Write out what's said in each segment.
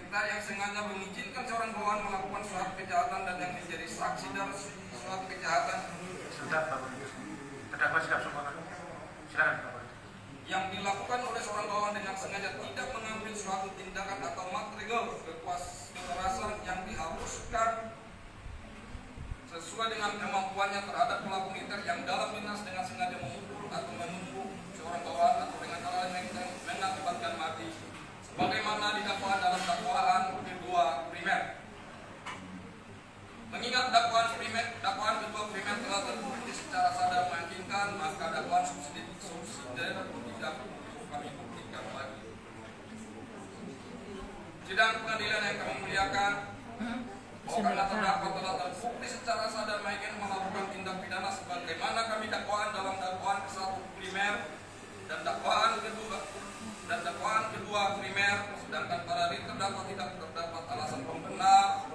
Kita yang sengaja mengizinkan seorang bawahan melakukan suatu kejahatan dan yang menjadi saksi dari suatu kejahatan. Terdakwa siap semua. Silakan. Yang dilakukan oleh seorang bawahan dengan sengaja tidak mengambil suatu tindakan atau material kekerasan yang diharuskan sesuai dengan kemampuannya terhadap pelaku militer yang dalam dinas dengan sengaja memukul atau menumbuk seorang bawahan atau dengan hal lain yang mengakibatkan mati, sebagaimana didakwa dalam dakwaan kedua primer. Mengingat dakwaan kedua primer telah terbukti secara sadar meyakinkan, maka dakwaan subsidiar tidak perlu kami buktikan lagi. Sidang pengadilan yang kami muliakan, bahwa karena terdakwa telah terbukti secara sadar meyakinkan melakukan tindak pidana sebagaimana kami dakwaan dalam dakwaan ke-1 primer dan dakwaan kedua primer, sedangkan pada terdakwa tidak terdapat alasan pembenar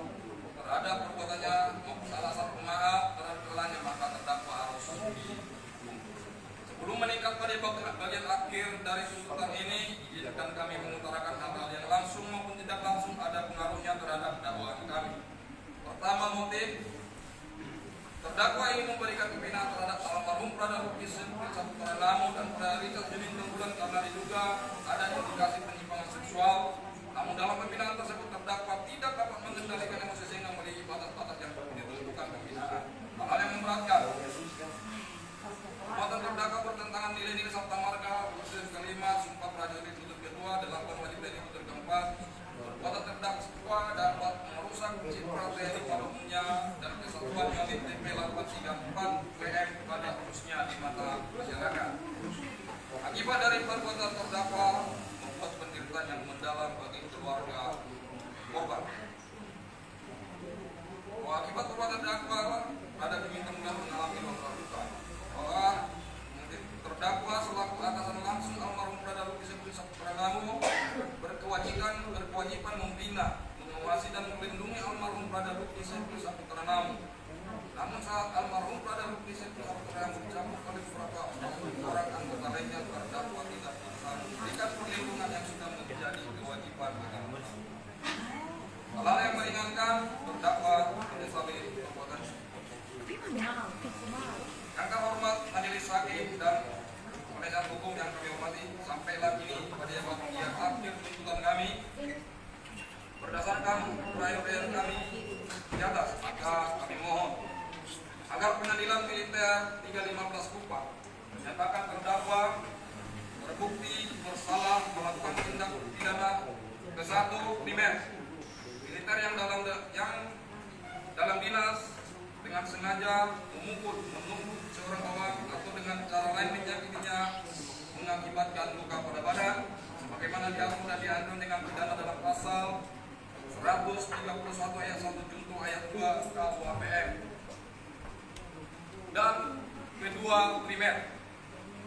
terhadap perbuatannya maupun alasan pemaaf terhadap kesalahannya, maka terdakwa harus dihukum. Sebelum meningkat pada bagian akhir dari tuntutan ini, izinkan kami mengutarakan hal-hal yang langsung maupun tidak langsung ada pengaruhnya terhadap dakwaan kami. Pertama, motif. Terdakwa ingin memberikan pembinaan terhadap almarhum Prada Lukis Saputra Namo dan Prada Richard Jenin Tengbulan karena diduga ada indikasi penyimpangan seksual. Namun dalam pembinaan tersebut terdakwa tidak dapat mengendalikan emosi sehingga melebihi batas-batas yang ditentukan pembinaan. Hal yang memberatkan. Perbuatan terdakwa bertentangan nilai-nilai Sabta Marga, Unsur kelima, Sumpah Prajurit Lutut kedua, 8 Wajib TNI Lutut keempat. Perbuatan terdakwa dapat merusak citra TNI pada umumnya dan kesatuan unit TP 834 PM pada khususnya di mata masyarakat. Akibat dari perbuatan terdakwa membuat penderitaan yang mendalam bagi keluarga korban. Akibat perbuatan terdakwa ada diminta mengalami luka. Bahwa terdakwa selaku atasan langsung almarhum Prada Lukis Saputra Namo berkewajiban membina, mengawasi dan melindungi almarhum Prada Lukis Saputra Namo. Namun saat almarhum Prada Lukis Saputra Namo dicabut oleh beberapa orang anggota lainnya, terdakwa tidak bisa memberikan perlindungan yang sudah menjadi kewajiban agama. Hal yang meringankan terdakwa menyesali perbuatan. Yang terhormat Majelis Hakim dan penasihat hukum yang kami hormati, sampailah kini pada bagian akhir tuntutan kami. Berdasarkan uraian kami di atas, maka kami mohon agar Pengadilan Militer 315 Kupang menyatakan terdakwa terbukti bersalah melakukan tindak pidana ke-1 primer militer yang dalam dinas dengan sengaja memukul, menumbuk seorang bawahan atau dengan cara lain menyakitinya mengakibatkan luka pada badan, sebagaimana diatur dan diatur dengan pidana dalam pasal 131 ayat 1 junto ayat 2 KUHPM. Dan kedua primer,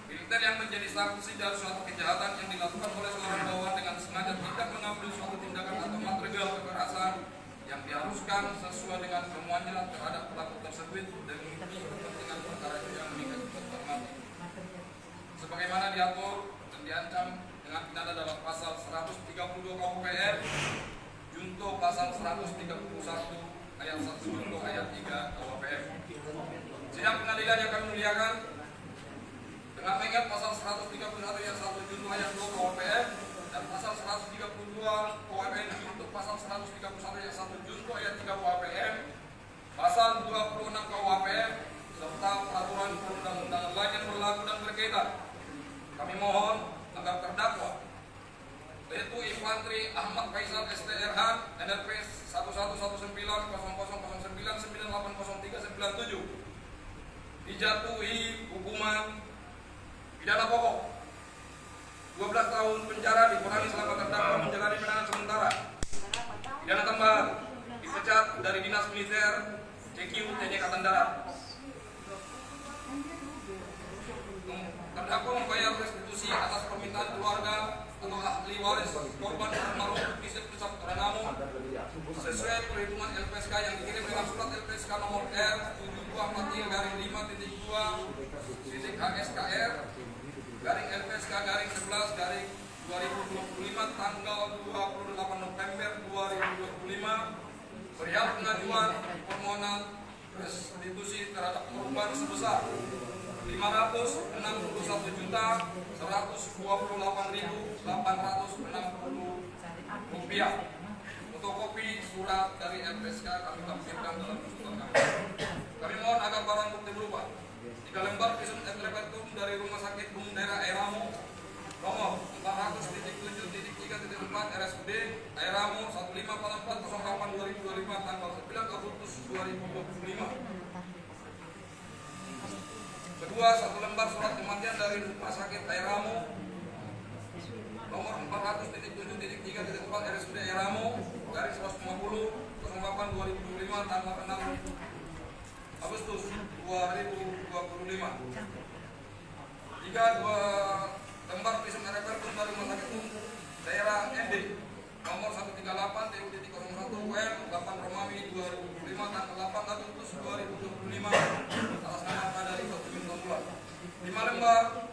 militer yang menjadi saksi dari suatu kejahatan yang dilakukan oleh seorang bawahan dengan sengaja tidak mengambil suatu tindakan atau material kekerasan yang diharuskan sesuai dengan kemuanjalan terhadap pelaku tersebut demi kepentingan perkara yang mengakibatkan mati, sebagaimana diatur dan diancam dengan pidana dalam pasal 132 KUHPM junto pasal 131 ayat 1 junto ayat 3 KUHPM. Sidang pengadilan yang kami muliakan, dengan mengingat pasal 131 ayat 1 junto ayat 2 KUHPM dan pasal 132 KUHPM junto pasal 131 ayat 1 junto ayat 3 KUHPM, pasal 26 KUHPM serta peraturan perundang-undangan lain yang berlaku dan berkaitan, kami mohon agar terdakwa yaitu Infantri Ahmad Faisal STRH NRP 11900009980397 dijatuhi hukuman pidana pokok 12 tahun penjara dikurangi selama terdakwa menjalani penahanan sementara. Pidana tambahan dipecat dari Dinas Militer CQ TNI Angkatan Darat. Terdakwa membayar restitusi atas permintaan keluarga atau ahli waris korban almarhum Lukis Saputra Namo sesuai perhitungan LPSK yang dikirim dengan surat LPSK nomor R743-5.2/HSKR garing LPSK garing 11 garing 2025 tanggal 28 November 2021 sebesar 561.128.860 rupiah. Fotokopi surat dari LPSK kami tampilkan dalam tuntutan kami. Kami mohon agar barang bukti berupa 3 lembar visum et repertum dari Rumah Sakit Umum Daerah Airamo nomor 400.7.3.4 RSUD Airamo 154408/2025 tanggal 9 Agustus 2025. Kedua, 1 lembar surat kematian dari Rumah Sakit Airamo nomor 400.7.3.4 RSUD Airamo garis 150/08/2025 tanggal 6 Agustus 2025. 3 lembar visum et repertum dari Rumah Sakit Umum Daerah ND nomor 138/TU.01 8 Romawi 2025 tanggal 8 Agustus 2025 atas nama Kadari Kotumin Tombulan. 5 lembar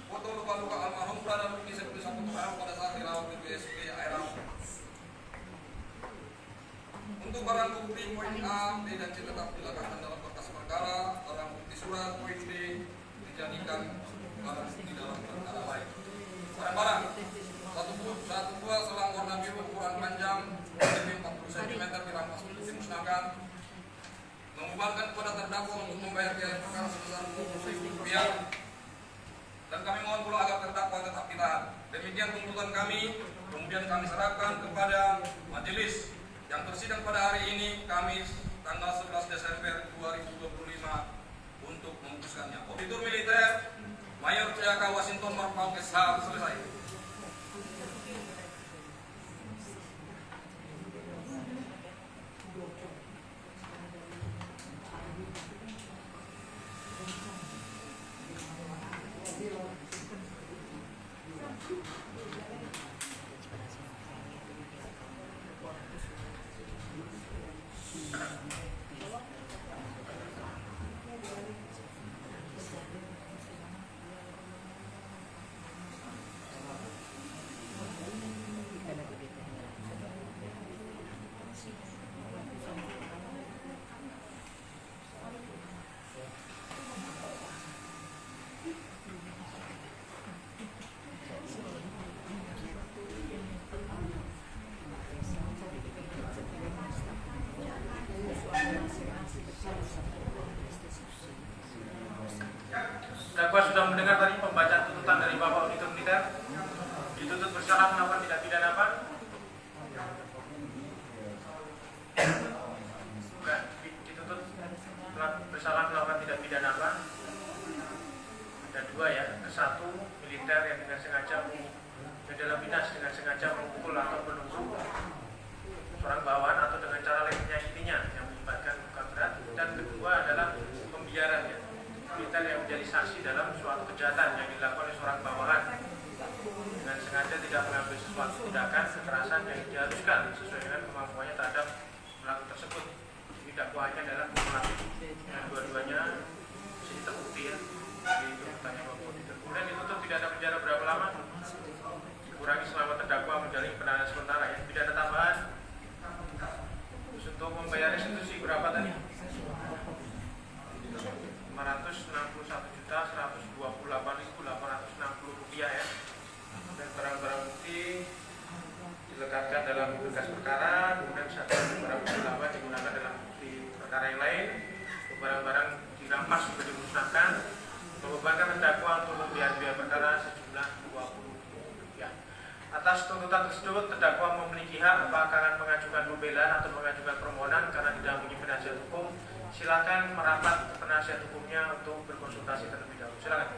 foto luka-luka almarhum Brada Rukni Septi Sabtu Kemarin pada saat dirawat di BSD Airamo. Untuk barang bukti poin A, B, dan C tetap diletakkan dalam berkas perkara. Barang bukti surat poin B dijadikan barang bukti dalam perkara lain. Barang-barang satu buah selang warna biru ukuran panjang 40 cm dirampas dimusnahkan. Membebankan kepada terdakwa untuk membayar biaya perkara sebesar Rp20.000. Dan kami mohon pula agar terdakwa tetap ditahan. Demikian tuntutan kami. Kemudian kami serahkan kepada majelis yang bersidang pada hari ini Kamis tanggal 11 Desember 2025 untuk memutuskannya. Auditor Militer Mayor C.A.K. Washington Marpaukes selesai. Terdakwa sudah mendengar tadi pembacaan tuntutan dari Bapak Auditor Militer. Dituntut bersalah melakukan tindak pidana apa? Bukan, dituntut bersalah melakukan tindak pidana apa? Ada 2 ya. Ke-1, militer yang dengan sengaja dalam binas dengan sengaja memukul atau menusuk seorang bawahan atau dengan cara lain menyakitinya yang mengakibatkan luka berat. Dan kedua adalah pembiaran ya. Militer yang menjadi saksi dalam suatu kejahatan yang dilakukan oleh seorang bawahan dengan sengaja tidak mengambil sesuatu tindakan kekerasan yang diharuskan sesuai dengan kemampuannya terhadap pelaku tersebut. Dakwaannya adalah pelaku dan dua-duanya masih terbukti ya di tuntutannya Bapak Auditor. Kemudian dituntut pidana penjara berapa lama? Dikurangi selama terdakwa menjalani penahanan sementara ya. Pidana tambahan untuk membayar restitusi berapa tadi? 561.128.860 rupiah ya. Dan barang-barang bukti dilekatkan dalam berkas perkara, kemudian satu barang bukti lama digunakan dalam bukti perkara yang lain. Barang-barang dirampas juga dimusnahkan, membebankan terdakwa untuk membayar biaya perkara sejumlah Rp20. Atas tuntutan tersebut, terdakwa memiliki hak apakah akan mengajukan pembelaan atau mengajukan permohonan karena didampingi penasihat hukum. Silakan merapat ke penasihat hukumnya untuk berkonsultasi terlebih dahulu. Silakan.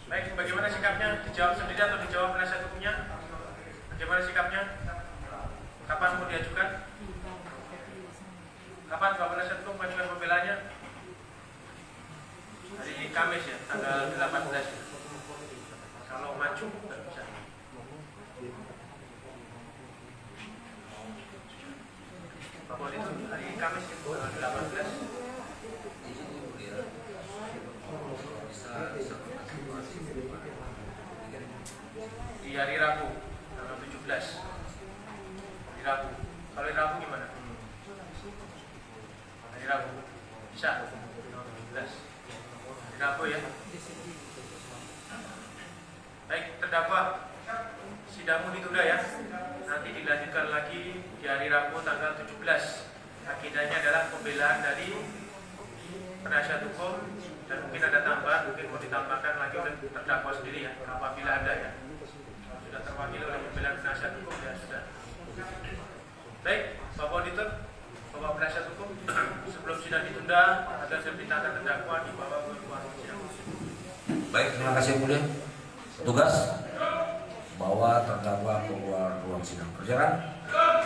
Baik, bagaimana sikapnya? Dijawab sendiri atau dijawab penasihat hukumnya? Bagaimana sikapnya? Kapan mau diajukan? Kapan Bapak penasihat hukum mengajukan pembelaannya? Hari Kamis ya, tanggal 18 ya. Kalau maju nggak bisa. Bapak itu hari Kamis itu tanggal 18. Di hari Rabu tanggal 17. Hari Rabu. Kalau hari Rabu gimana? Hari Rabu bisa tanggal 17. Hari Rabu ya. Baik, terdakwa, sidangmu ditunda ya. Nanti dilanjutkan lagi di hari Rabu tanggal 17. Agendanya adalah pembelaan dari penasihat hukum dan mungkin ada tambahan, mungkin mau ditambahkan lagi oleh terdakwa sendiri ya, apabila ada ya. Sudah terwakili oleh pembelaan penasihat hukum ya sudah. Baik, Bapak Auditor, Bapak penasihat hukum, sebelum sidang ditunda, agar saya perintahkan terdakwa dibawa ke ruang sidang. Baik, terima kasih Mulia. Tugas bawa terdakwa keluar ruang sidang. Kerjakan. Kerjakan.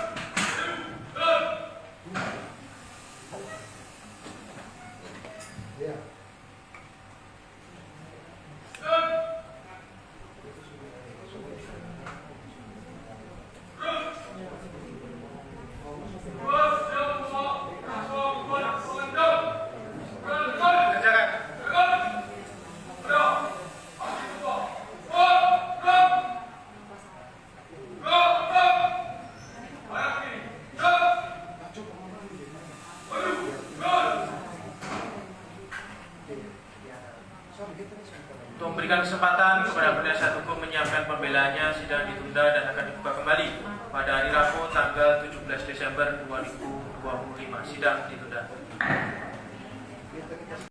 Untuk memberikan kesempatan kepada penasihat hukum menyiapkan pembelaannya, sidang ditunda dan akan dibuka kembali pada hari Rabu tanggal 17 Desember 2025. Sidang ditunda.